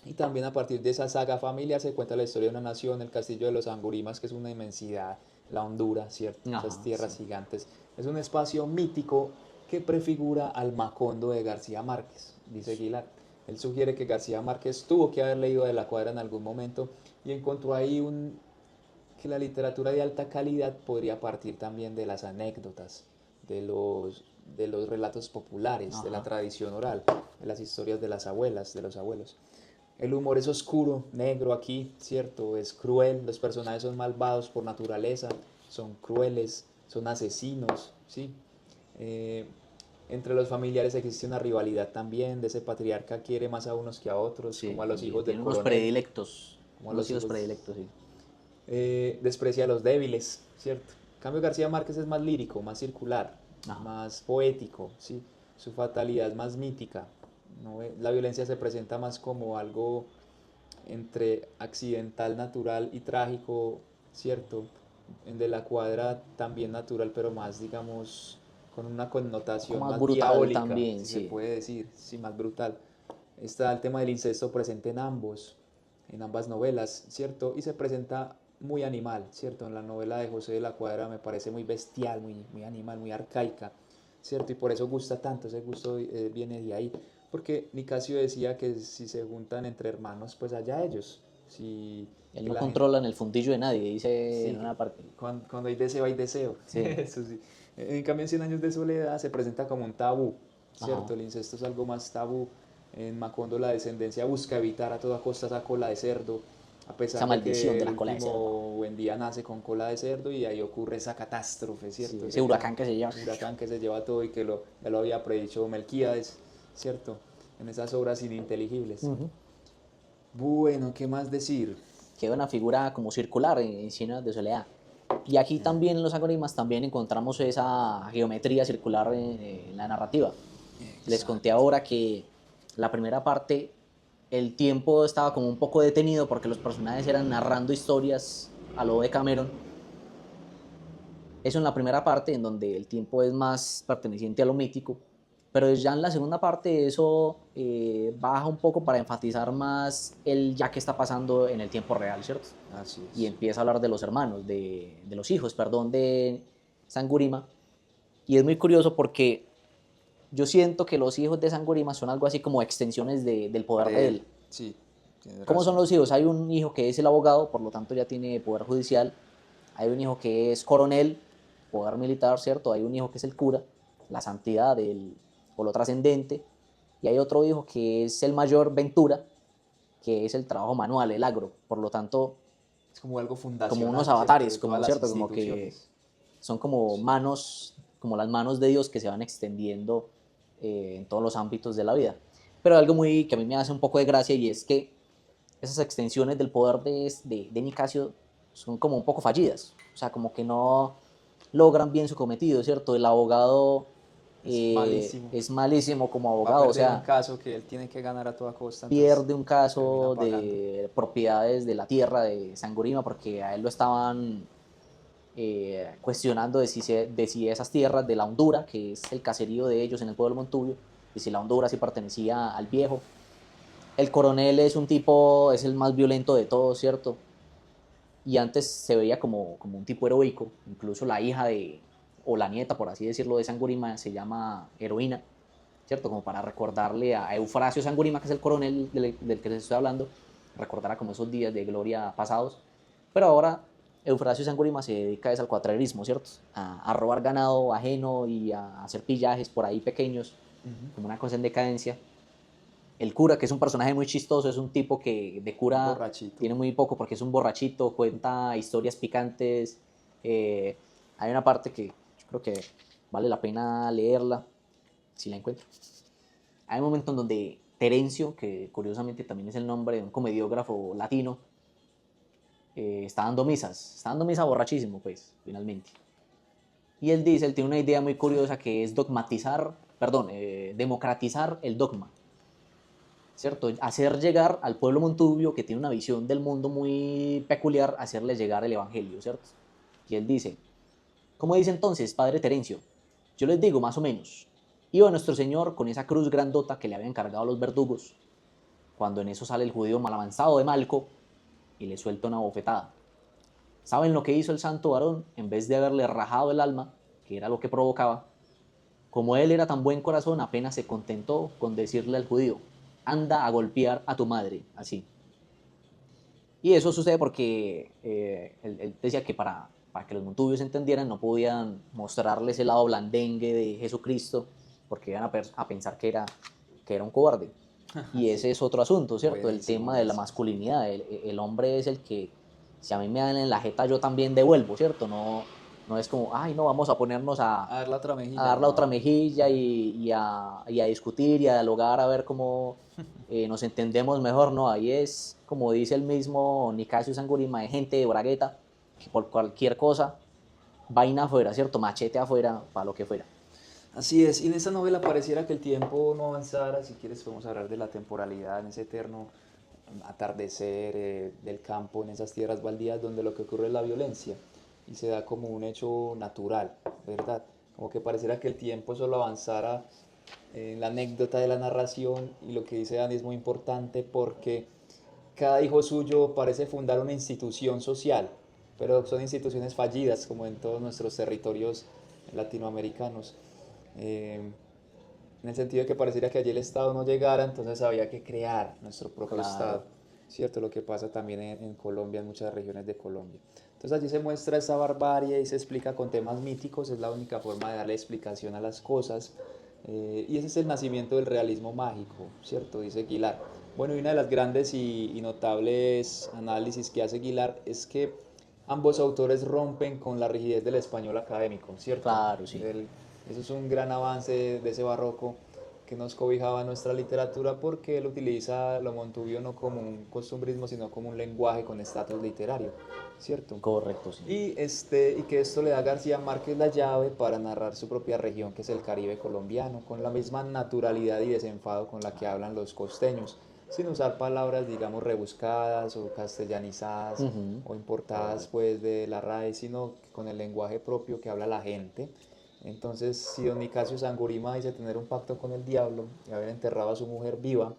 Y también a partir de esa saga familiar se cuenta la historia de una nación, el castillo de los Angurimas, que es una inmensidad, la Honduras, ¿cierto? Esas Ajá, tierras sí. gigantes. Es un espacio mítico que prefigura al Macondo de García Márquez, dice Aguilar. Él sugiere que García Márquez tuvo que haber leído de la Cuadra en algún momento y encontró ahí que la literatura de alta calidad podría partir también de las anécdotas, de los relatos populares, de la Ajá. tradición oral, de las historias de las abuelas, de los abuelos. El humor es oscuro, negro aquí, ¿cierto? Es cruel, los personajes son malvados por naturaleza, son crueles, son asesinos, ¿sí? Eh, Entre los familiares existe una rivalidad también, de ese patriarca quiere más a unos que a otros, como a Sí, los hijos del tiene unos coronel, predilectos, como a unos los hijos hijos predilectos, sí. desprecia a los débiles, ¿cierto? En cambio García Márquez es más lírico, más circular, Ajá. más poético, ¿sí? Su fatalidad es más mítica, ¿no? La violencia se presenta más como algo entre accidental, natural y trágico, ¿cierto? En De la Cuadra también natural, pero más, digamos, con una Un poco connotación más más brutal diabólica, también, si se sí. puede decir, sí, más brutal. Está el tema del incesto presente en ambas novelas, ¿cierto? Y se presenta muy animal, ¿cierto? En la novela de José de la Cuadra me parece muy bestial, muy animal, muy arcaica, ¿cierto? Y por eso gusta tanto, ese gusto viene de ahí. Porque Nicasio decía que si se juntan entre hermanos, pues allá ellos. Si, Él que no la gente, controla en el fundillo de nadie, dice en sí, que una parte. cuando hay deseo, hay deseo. Sí. Eso sí. En cambio, en Cien años de soledad se presenta como un tabú, Ajá. ¿cierto? El incesto es algo más tabú. En Macondo la descendencia busca evitar a toda costa esa cola de cerdo, a Esa pesar de maldición que de el la cola de cerdo. último buen día nace con cola de cerdo y ahí ocurre esa catástrofe, Sí, ¿cierto? ese Ese gran huracán que se lleva. huracán que se lleva todo y que ya lo había predicho Melquíades, ¿cierto? En esas obras ininteligibles. Ujú. Bueno, ¿qué más decir? Queda una figura como circular en Cien años de soledad. Y aquí también en los algoritmos también encontramos esa geometría circular en la narrativa. Les conté Exacto. ahora que la primera parte, el tiempo estaba como un poco detenido porque los personajes eran narrando historias a lo de Cameron. Eso en la primera parte, en donde el tiempo es más perteneciente a lo mítico, pero ya en la segunda parte eso baja un poco para enfatizar más el ya que está pasando en el tiempo real, ¿cierto? Así Y es. empieza a hablar de los hermanos, de los hijos, perdón, de Sangurima. Y es muy curioso porque yo siento que los hijos de Sangurima son algo así como extensiones del poder de De él, él. sí, tienes ¿Cómo son razón. los hijos? Hay un hijo que es el abogado, por lo tanto ya tiene poder judicial. Hay un hijo que es coronel, poder militar, ¿cierto? Hay un hijo que es el cura, la santidad o lo trascendente. Y hay otro hijo que es el mayor, Ventura, que es el trabajo manual, el agro. Por lo tanto, Es como algo como unos fundacional, ¿cierto? De avatares, todas como, las ¿cierto? Como que instituciones. son como Sí. manos, como las manos de Dios que se van extendiendo en todos los ámbitos de la vida. Pero algo muy que a mí me hace un poco de gracia y es que esas extensiones del poder de Nicasio son como un poco fallidas. O sea, como que no logran bien su cometido, ¿cierto? El abogado Es malísimo. es malísimo como Va a abogado, o perder un sea, caso que él tiene que ganar a toda costa, entonces pierde un termina caso pagando. de propiedades de la tierra de Sangurima porque a él lo estaban cuestionando de si esas tierras de la Hondura, que es el caserío de ellos en el pueblo Montubio, de si la Hondura sí pertenecía al viejo. El coronel es un tipo, es el más violento de todos, ¿cierto? Y antes se veía como un tipo heroico, incluso la hija o la nieta, por así decirlo, de Sangurima se llama Heroína, ¿cierto? Como para recordarle a Eufrasio Sangurima, que es el coronel del que les estoy hablando, recordara como esos días de gloria pasados. Pero ahora Eufrasio Sangurima se dedica al cuatrerismo, ¿cierto? A robar ganado ajeno y a hacer pillajes por ahí pequeños, Ujú. como una cosa en decadencia. El cura, que es un personaje muy chistoso, es un tipo que de Un cura borrachito. tiene muy poco porque es un borrachito, cuenta historias picantes. eh, Hay una parte que yo creo que vale la pena leerla, si la encuentro. Hay un momento en donde Terencio, que curiosamente también es el nombre de un comediógrafo latino, está dando misa borrachísimo, pues, finalmente. Y él dice, él tiene una idea muy curiosa que es democratizar el dogma. ¿Cierto? Hacer llegar al pueblo montubio, que tiene una visión del mundo muy peculiar, hacerle llegar el evangelio, ¿cierto? Y él dice, ¿cómo dice entonces, padre Terencio? Yo les digo, más o menos, iba nuestro Señor con esa cruz grandota que le habían cargado los verdugos, cuando en eso sale el judío mal avanzado de Malco y le suelta una bofetada. ¿Saben lo que hizo el santo varón? En vez de haberle rajado el alma, que era lo que provocaba, como él era tan buen corazón, apenas se contentó con decirle al judío, anda a golpear a tu madre, así. Y eso sucede porque él decía que para que los montubios entendieran no podían mostrarles el lado blandengue de Jesucristo porque iban a pensar que era un cobarde. Y ese Sí, es otro asunto, ¿cierto? El buenísimo, tema de la buenísimo. masculinidad. El hombre es el que, si a mí me dan en la jeta, yo también devuelvo, ¿cierto? No es como, ay, no, vamos a ponernos A ver la otra a mejilla, dar la otra no. mejilla y a discutir y a dialogar a ver cómo nos entendemos mejor, ¿no? Ahí es, como dice el mismo Nicasio Sangurima, de gente de bragueta, que por cualquier cosa, vaina afuera, ¿cierto? Machete afuera, para lo que fuera. Así es, y en esta novela pareciera que el tiempo no avanzara, si quieres podemos hablar de la temporalidad, en ese eterno atardecer del campo, en esas tierras baldías donde lo que ocurre es la violencia y se da como un hecho natural, ¿verdad? Como que pareciera que el tiempo solo avanzara en la anécdota de la narración y lo que dice Dani es muy importante porque cada hijo suyo parece fundar una institución social, pero son instituciones fallidas como en todos nuestros territorios latinoamericanos. Eh, en el sentido de que pareciera que allí el Estado no llegara, entonces había que crear nuestro propio Claro, Estado, ¿cierto? Lo que pasa también en Colombia, en muchas regiones de Colombia. Entonces allí se muestra esa barbarie y se explica con temas míticos, es la única forma de darle explicación a las cosas. Y ese es el nacimiento del realismo mágico, ¿cierto? Dice Aguilar. Bueno, y una de las grandes y notables análisis que hace Aguilar es que ambos autores rompen con la rigidez del español académico, ¿cierto? claro, sí. Eso es un gran avance de ese barroco que nos cobijaba nuestra literatura porque él utiliza lo montubio no como un costumbrismo, sino como un lenguaje con estatus literario, ¿cierto? Correcto, sí. Y que esto le da a García Márquez la llave para narrar su propia región, que es el Caribe colombiano, con la misma naturalidad y desenfado con la que hablan los costeños, sin usar palabras, digamos, rebuscadas o castellanizadas Ujú. o importadas pues de la RAE, sino con el lenguaje propio que habla la gente. Entonces, si don Nicasio Sangurima dice tener un pacto con el diablo y haber enterrado a su mujer viva,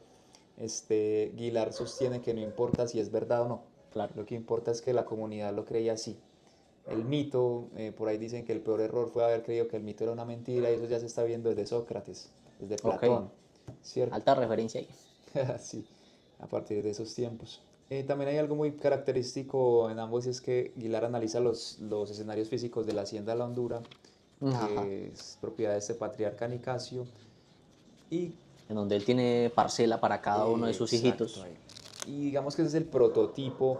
Guilar sostiene que no importa si es verdad o no, Claro. lo que importa es que la comunidad lo creía así. El mito, por ahí dicen que el peor error fue haber creído que el mito era una mentira y eso ya se está viendo desde Sócrates, desde Ok, Platón, ¿cierto? alta referencia ahí. Sí, a partir de esos tiempos. También hay algo muy característico en ambos y es que Guilar analiza los escenarios físicos de la hacienda La Hondura, Ajá. que es propiedad de este patriarca Nicasio, y En donde él tiene parcela para cada uno de sus exacto hijitos. ahí. Y digamos que ese es el prototipo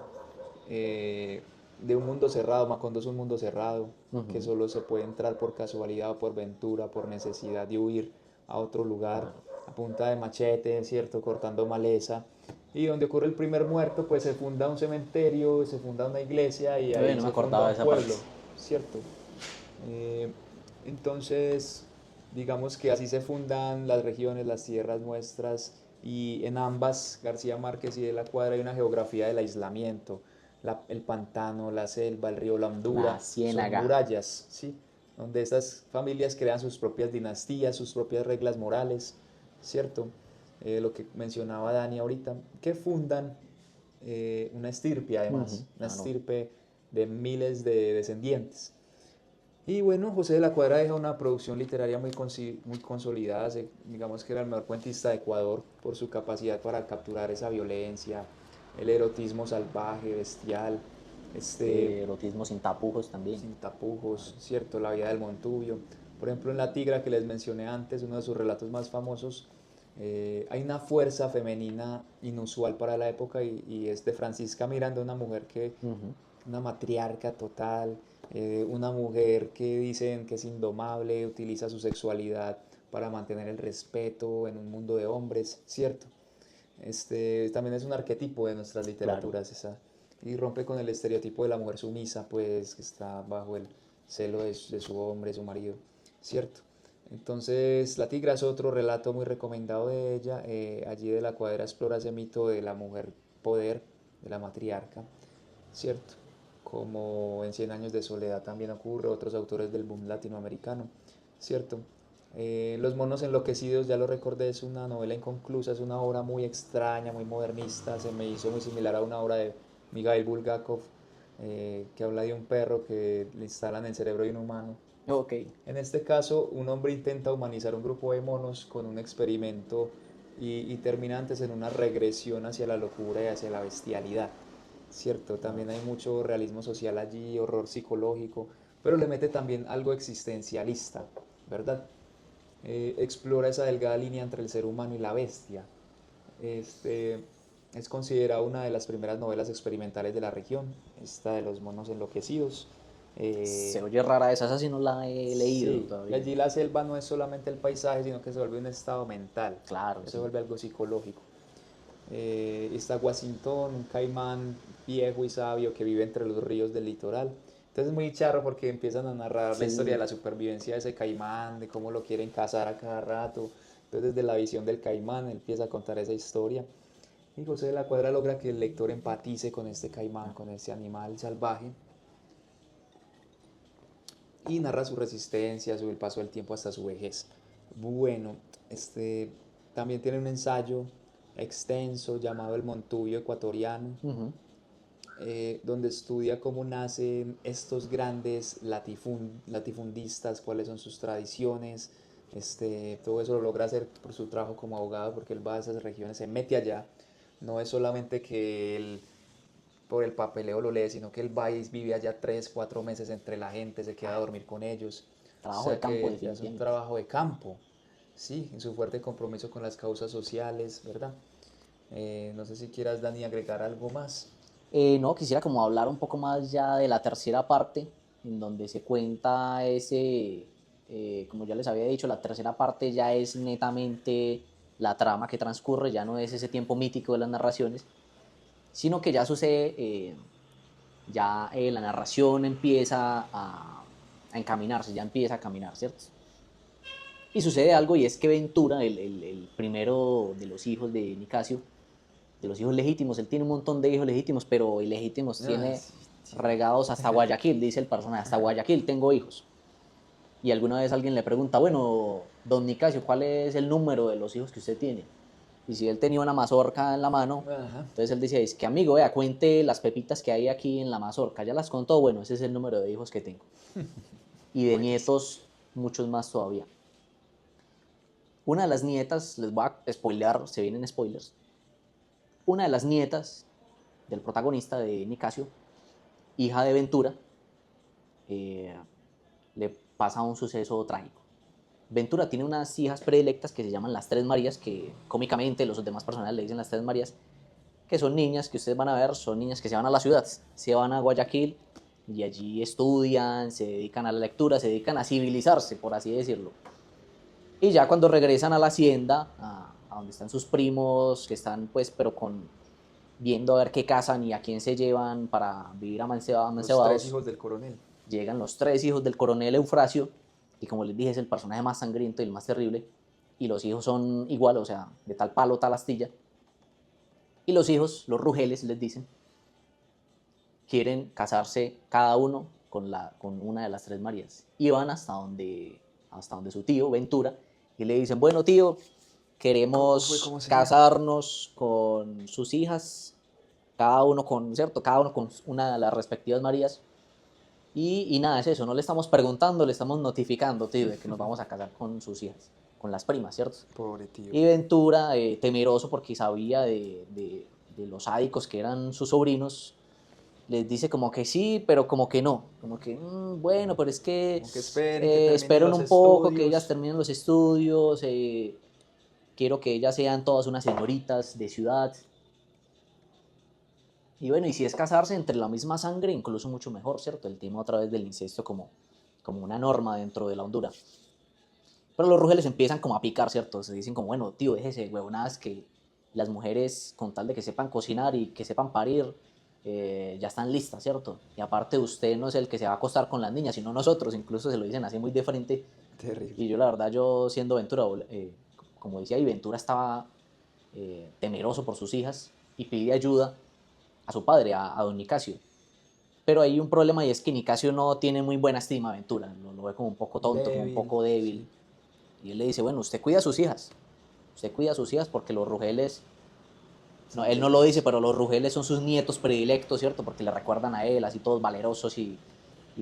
de un mundo cerrado. Macondo es un mundo cerrado, que Ujú. solo se puede entrar por casualidad o por ventura, por necesidad de huir a otro lugar, Claro. a punta de machete, ¿cierto? Cortando maleza. Y donde ocurre el primer muerto, pues se funda un cementerio, se funda una iglesia y ahí No me se funda acordaba de un esa parte. pueblo, ¿cierto? Eh, entonces, digamos que así se fundan las regiones, las tierras nuestras, y en ambas, García Márquez y de la Cuadra, hay una geografía del aislamiento. El pantano, la selva, el río La La Hondura, son ciénaga. murallas, ¿sí? Donde estas familias crean sus propias dinastías, sus propias reglas morales, ¿cierto? Lo que mencionaba Dani ahorita, que fundan una estirpe Ujú. además, una Claro. estirpe de miles de descendientes. Y bueno, José de la Cuadra deja una producción literaria muy consolidada, digamos que era el mejor cuentista de Ecuador por su capacidad para capturar esa violencia, el erotismo salvaje, bestial, Erotismo sin tapujos también. sin tapujos, ¿cierto? La vida del Montubio. Por ejemplo, en La Tigra, que les mencioné antes, uno de sus relatos más famosos, hay una fuerza femenina inusual para la época y es de Francisca Miranda, una mujer que, Ujú. una matriarca total, una mujer que dicen que es indomable, utiliza su sexualidad para mantener el respeto en un mundo de hombres, ¿cierto? También es un arquetipo de nuestras Claro. literaturas esa, y rompe con el estereotipo de la mujer sumisa, pues que está bajo el celo de su hombre, su marido, ¿cierto? Entonces, La Tigra es otro relato muy recomendado de ella. Allí de la Cuadra explora ese mito de la mujer poder, de la matriarca, ¿cierto? Como en Cien años de soledad también ocurre, otros autores del boom latinoamericano, ¿cierto? Los monos enloquecidos, ya lo recordé, es una novela inconclusa, es una obra muy extraña, muy modernista, se me hizo muy similar a una obra de Mikhail Bulgakov, que habla de un perro que le instalan el cerebro de un humano. Ok. En este caso, un hombre intenta humanizar un grupo de monos con un experimento y termina antes en una regresión hacia la locura y hacia la bestialidad. Cierto, también hay mucho realismo social allí, horror psicológico, pero le mete también algo existencialista, ¿verdad? Explora esa delgada línea entre el ser humano y la bestia. Este, es considerada una de las primeras novelas experimentales de la región, esta de los monos enloquecidos. Se Eh, oye rara esa sí no la he leído sí, y todavía. allí la selva no es solamente el paisaje, sino que se vuelve un estado mental, Claro, se sí. vuelve algo psicológico. Está Washington, un caimán viejo y sabio que vive entre los ríos del litoral. Entonces es muy charro porque empiezan a narrar la historia de Sí. la supervivencia de ese caimán, de cómo lo quieren cazar a cada rato. Entonces desde la visión del caimán él empieza a contar esa historia. Y José de la Cuadra logra que el lector empatice con este caimán, con este animal salvaje, y narra su resistencia, su el paso del tiempo hasta su vejez. Bueno, también tiene un ensayo extenso llamado El Montubio Ecuatoriano, Ujú. donde estudia cómo nacen estos grandes latifundistas, cuáles son sus tradiciones. Todo eso lo logra hacer por su trabajo como abogado, porque él va a esas regiones, se mete allá. No es solamente que él por el papeleo lo lee, sino que él va y vive allá 3, 4 meses entre la gente, se queda a dormir con ellos. O Trabajo de sea campo, que ya es un definitivamente. trabajo de campo, sí, en su fuerte compromiso con las causas sociales, ¿verdad? No sé si quieras, Dani, agregar algo más. No, quisiera como hablar un poco más ya de la tercera parte, en donde se cuenta como ya les había dicho, la tercera parte ya es netamente la trama que transcurre, ya no es ese tiempo mítico de las narraciones, sino que ya sucede, la narración empieza a encaminarse, ya empieza a caminar, ¿cierto? Y sucede algo y es que Ventura, el primero de los hijos de Nicasio, de los hijos legítimos, él tiene un montón de hijos legítimos, pero ilegítimos Ah, tiene sí, tío. regados hasta Guayaquil, dice el personaje, hasta Guayaquil tengo hijos. Y alguna vez alguien le pregunta, bueno, don Nicasio, ¿cuál es el número de los hijos que usted tiene? Y si él tenía una mazorca en la mano, Ajá. entonces él dice, es que amigo, vea, cuente las pepitas que hay aquí en la mazorca, ya las contó, bueno, ese es el número de hijos que tengo. Y de Buenísimo. nietos, muchos más todavía. Una de las nietas, les voy a spoilear, se vienen spoilers, una de las nietas del protagonista de Nicasio, hija de Ventura, eh, le pasa un suceso trágico. Ventura tiene unas hijas predilectas que se llaman las Tres Marías, que cómicamente los demás personajes le dicen las Tres Marías, que son niñas que ustedes van a ver, son niñas que se van a la ciudad, se van a Guayaquil y allí estudian, se dedican a la lectura, se dedican a civilizarse, por así decirlo. Y ya cuando regresan a la hacienda, a donde están sus primos, que están pues, pero viendo a ver qué casan y a quién se llevan para vivir Los tres amancebados, hijos del coronel. llegan los tres hijos del coronel Eufrasio, y como les dije es el personaje más sangriento y el más terrible, y los hijos son igual, o sea, de tal palo, tal astilla, y los hijos, los rugeles les dicen, quieren casarse cada uno con una de las Tres Marías, y van hasta donde su tío, Ventura, y le dicen, bueno tío, ¿Cómo fue? queremos ¿Cómo sería? casarnos con sus hijas, cada uno con, ¿cierto? Cada uno con una de las respectivas Marías. Y nada, es eso, no le estamos preguntando, le estamos notificando, tío, de que nos vamos a casar con sus hijas, con las primas, ¿cierto? Pobre tío. Y Ventura, temeroso porque sabía de los sádicos que eran sus sobrinos, les dice como que sí, pero como que no. Como que, bueno, pero es que Como que esperen que terminen esperen los un poco, que ellas estudios. terminen los estudios, quiero que ellas sean todas unas señoritas de ciudad. Y bueno, y si es casarse entre la misma sangre, incluso mucho mejor, ¿cierto? El tema otra vez del incesto como una norma dentro de la Hondura. Pero los rugeles empiezan como a picar, ¿cierto? Se dicen como, bueno, tío, déjese, huevonadas, que las mujeres, con tal de que sepan cocinar y que sepan parir, ya están listas, ¿cierto? Y aparte usted no es el que se va a acostar con las niñas, sino nosotros, incluso se lo dicen así muy de frente. Terrible. Y yo la verdad, yo siendo Ventura, como decía, y Ventura estaba temeroso por sus hijas y pide ayuda a su padre, a don Nicasio. Pero hay un problema y es que Nicasio no tiene muy buena estima a Ventura, lo ve como un poco tonto, como un Débil, poco débil. sí. Y él le dice, bueno, usted cuida a sus hijas. Usted cuida a sus hijas porque los Rugeles, no, él no lo dice, pero los Rugeles son sus nietos predilectos, ¿cierto? Porque le recuerdan a él, así todos valerosos y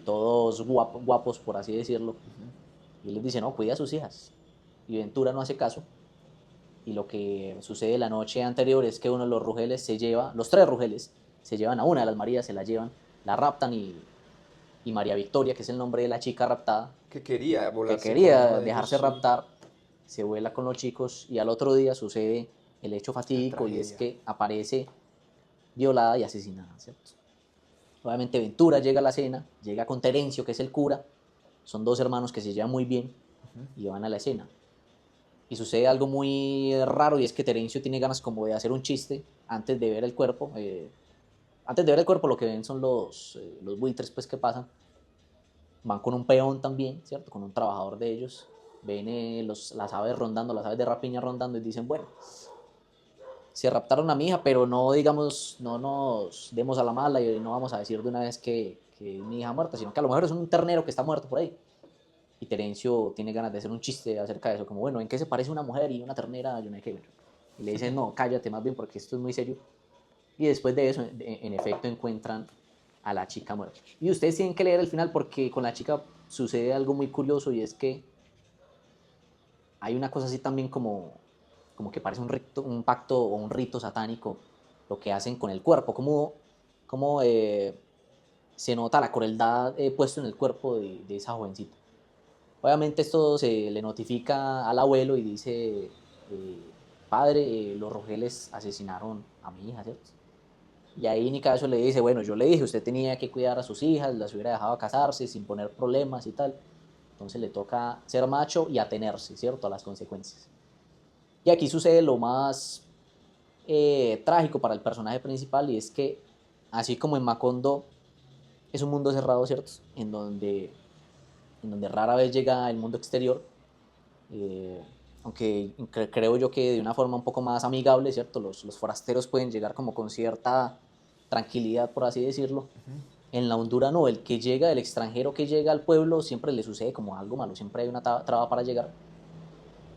todos guapos, por así decirlo. Y él les dice, no, cuida a sus hijas. Y Ventura no hace caso. Y lo que sucede la noche anterior es que uno de los Rugeles se lleva, los 3 Rugeles, se llevan a una de las Marías, se la llevan, la raptan y María Victoria, que es el nombre de la chica raptada, Que quería que volarse con quería uno de dejarse ellos, sí. raptar, se vuela con los chicos y al otro día sucede el hecho La fatídico y es tragedia. que aparece violada y asesinada, ¿cierto? Obviamente Ventura llega a la escena, llega con Terencio, que es el cura, son 2 hermanos que se llevan muy bien y van a la escena. Y sucede algo muy raro y es que Terencio tiene ganas como de hacer un chiste antes de ver el cuerpo. Antes de ver el cuerpo lo que ven son los buitres pues que pasan. Van con un peón también, ¿cierto? Con un trabajador de ellos. Ven las aves rondando, las aves de rapiña rondando y dicen, bueno, se raptaron a mi hija, pero no digamos, no nos demos a la mala y no vamos a decir de una vez que es mi hija muerta, sino que a lo mejor es un ternero que está muerto por ahí. Y Terencio tiene ganas de hacer un chiste acerca de eso, como, bueno, ¿en qué se parece una mujer y una ternera? Yo no hay que ver. Y le dicen, no, cállate más bien porque esto es muy serio. Y después de eso, en efecto, encuentran a la chica muerta. Y ustedes tienen que leer el final porque con la chica sucede algo muy curioso y es que hay una cosa así también como que parece un pacto o un rito satánico, lo que hacen con el cuerpo, como se nota la crueldad puesto en el cuerpo de esa jovencita. Obviamente esto se le notifica al abuelo y dice, padre, los Rogeles asesinaron a mi hija, ¿cierto? Y ahí Nicasio le dice, bueno, yo le dije, usted tenía que cuidar a sus hijas, las hubiera dejado casarse sin poner problemas y tal. Entonces le toca ser macho y atenerse, ¿cierto? A las consecuencias. Y aquí sucede lo más trágico para el personaje principal y es que, así como en Macondo es un mundo cerrado, ¿cierto? En donde rara vez llega el mundo exterior, eh, aunque creo yo que de una forma un poco más amigable, ¿cierto? Los forasteros pueden llegar como con cierta tranquilidad, por así decirlo. En la Honduras no, el que llega, el extranjero que llega al pueblo, siempre le sucede como algo malo, siempre hay una traba para llegar.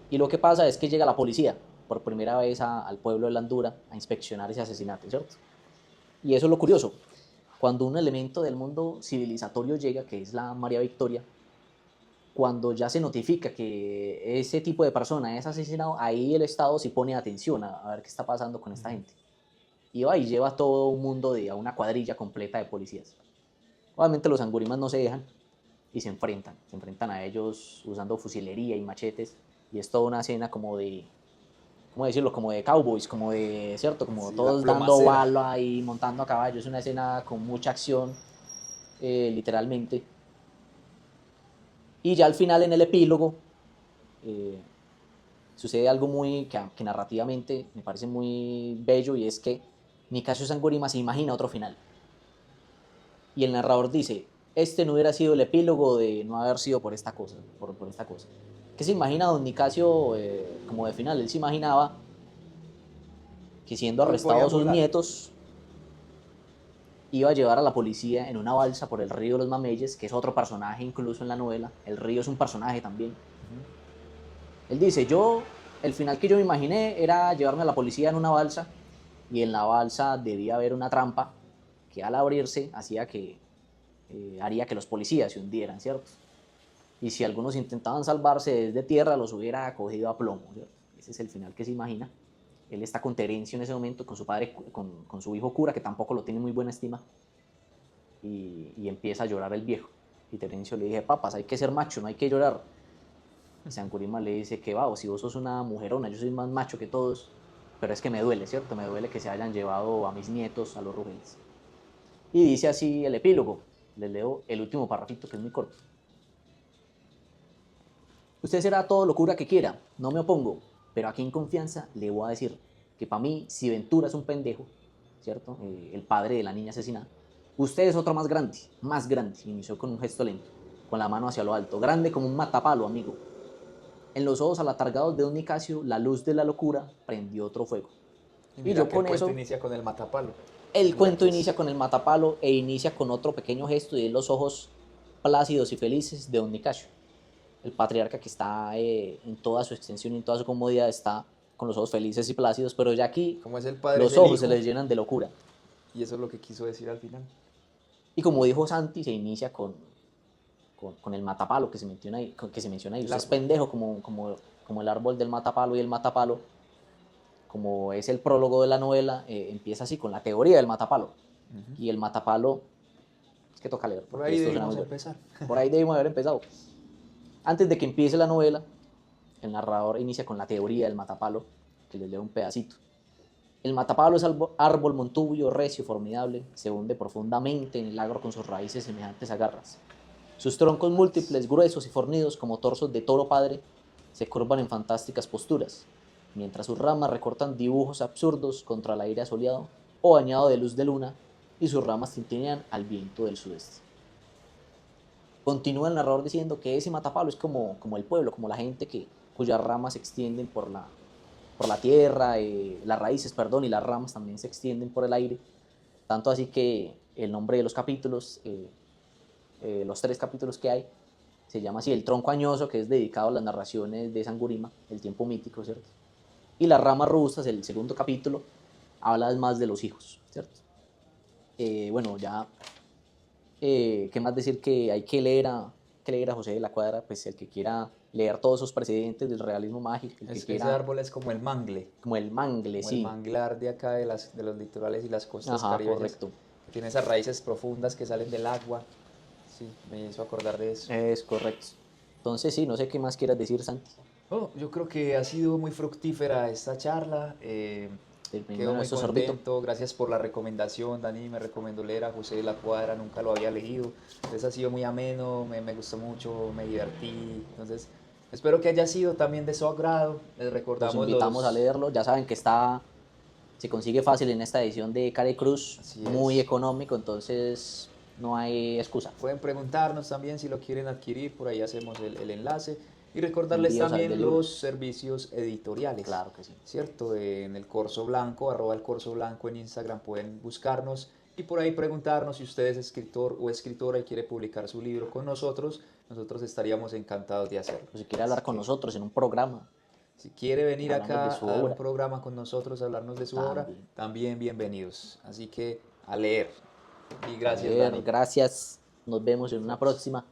Y lo que pasa es que llega la policía por primera vez al pueblo de la Honduras a inspeccionar ese asesinato, ¿cierto? Y eso es lo curioso. Cuando un elemento del mundo civilizatorio llega, que es la María Victoria, cuando ya se notifica que ese tipo de persona es asesinado, ahí el Estado sí pone atención a ver qué está pasando con esta gente. Y va y lleva todo un mundo a una cuadrilla completa de policías. Obviamente los angurimas no se dejan y se enfrentan a ellos usando fusilería y machetes y es toda una escena como de, ¿cómo decirlo? Como de cowboys, como de, ¿cierto? Como Sí, la todos dando plomacera. bala y montando a caballo, es una escena con mucha acción, literalmente. Y ya al final en el epílogo eh, sucede algo que narrativamente me parece muy bello y es que Nicasio Sangorima se imagina otro final. Y el narrador dice, este no hubiera sido el epílogo de no haber sido por esta cosa, por esta cosa. ¿Qué se imagina don Nicasio como de final? Él se imaginaba que siendo Los voy a arrestados sus volar. nietos, iba a llevar a la policía en una balsa por el río de los Mameyes, que es otro personaje incluso en la novela. El río es un personaje también. Él dice, el final que yo me imaginé era llevarme a la policía en una balsa y en la balsa debía haber una trampa que al abrirse haría que los policías se hundieran, ¿cierto? Y si algunos intentaban salvarse desde tierra, los hubiera cogido a plomo, ¿cierto? Ese es el final que se imagina. Él está con Terencio en ese momento, con su padre, con su hijo cura, que tampoco lo tiene muy buena estima, y empieza a llorar el viejo. Y Terencio le dice, papas, hay que ser macho, no hay que llorar. Y Sancurima le dice que va, o si vos sos una mujerona, yo soy más macho que todos, pero es que me duele, ¿cierto? Me duele que se hayan llevado a mis nietos, a los Rugeles. Y dice así el epílogo. Les leo el último parrafito que es muy corto. Usted será todo locura que quiera, no me opongo, pero aquí en confianza le voy a decir que para mí, si Ventura es un pendejo, ¿cierto? El padre de la niña asesinada, usted es otro más grande, inició con un gesto lento, con la mano hacia lo alto, grande como un matapalo, amigo. En los ojos alatargados de don Nicasio, la luz de la locura prendió otro fuego. Y Y mira yo que el con cuento eso, inicia con el matapalo. el Mira cuento que es... inicia con el matapalo e inicia con otro pequeño gesto y es los ojos plácidos y felices de don Nicasio. el patriarca que está en toda su extensión y en toda su comodidad está con los ojos felices y plácidos, pero ya aquí Como es el padre, es los el ojos se hijo. les llenan de locura. Y eso es lo que quiso decir al final. Y como dijo Santi, se inicia con el matapalo que se menciona ahí. Usted es pendejo como el árbol del matapalo, y el matapalo, como es el prólogo de la novela, empieza así con la teoría del matapalo. Y el matapalo, es que toca leer, Por porque ahí esto suena debimos muy bueno. empezar. Por ahí debimos haber empezado. Antes de que empiece la novela, el narrador inicia con la teoría del matapalo, que les leo un pedacito. El matapalo es árbol montubio, recio, formidable, se hunde profundamente en el agro con sus raíces semejantes a garras. Sus troncos múltiples, gruesos y fornidos como torsos de toro padre, se curvan en fantásticas posturas, mientras sus ramas recortan dibujos absurdos contra el aire asoleado o bañado de luz de luna, y sus ramas tintinean al viento del sudeste. Continúa el narrador diciendo que ese matapalo es como el pueblo, como la gente cuyas ramas se extienden por la tierra, las raíces, perdón, y las ramas también se extienden por el aire. Tanto así que el nombre de los capítulos, los 3 capítulos que hay, se llama así: el tronco añoso, que es dedicado a las narraciones de Sangurima, el tiempo mítico, ¿cierto? Y las ramas robustas, el segundo capítulo, habla más de los hijos, ¿cierto? Bueno, ya, ¿qué más decir? Que hay que leer a José de la Cuadra, pues el que quiera leer todos esos precedentes del realismo mágico, el que Ese quiera, árbol es como el mangle, como el mangle, como el sí. manglar de acá de los litorales y las costas Ajá, caribeñas, correcto. que tiene esas raíces profundas que salen del agua. Sí, me hizo acordar de eso. Es correcto. Entonces, sí, no sé qué más quieras decir, Santi. Oh, yo creo que ha sido muy fructífera esta charla. Quedo Termina muy nuestro sorbito. contento. Gracias por la recomendación. Dani me recomendó leer a José de la Cuadra, nunca lo había leído. Entonces ha sido muy ameno, me gustó mucho, me divertí. Entonces, espero que haya sido también de su agrado. Les Los recordamos invitamos a leerlo. Ya saben que se consigue fácil en esta edición de Care Cruz, Así muy es. económico, entonces no hay excusa. Pueden preguntarnos también si lo quieren adquirir, por ahí hacemos el enlace. Y recordarles Envíos al también delivery. los servicios editoriales, Claro que sí. ¿cierto? En el Corso Blanco, arroba el Corso Blanco en Instagram, pueden buscarnos y por ahí preguntarnos si usted es escritor o escritora y quiere publicar su libro con nosotros. Nosotros estaríamos encantados de hacerlo. O si quiere Así hablar con que nosotros en un programa, si quiere venir hablarnos de acá su a dar un obra, programa con nosotros, a hablarnos de su obra, también. también bienvenidos. Así que a leer. Y A gracias, leer, Dani. gracias. Nos vemos en Nos una vemos. próxima.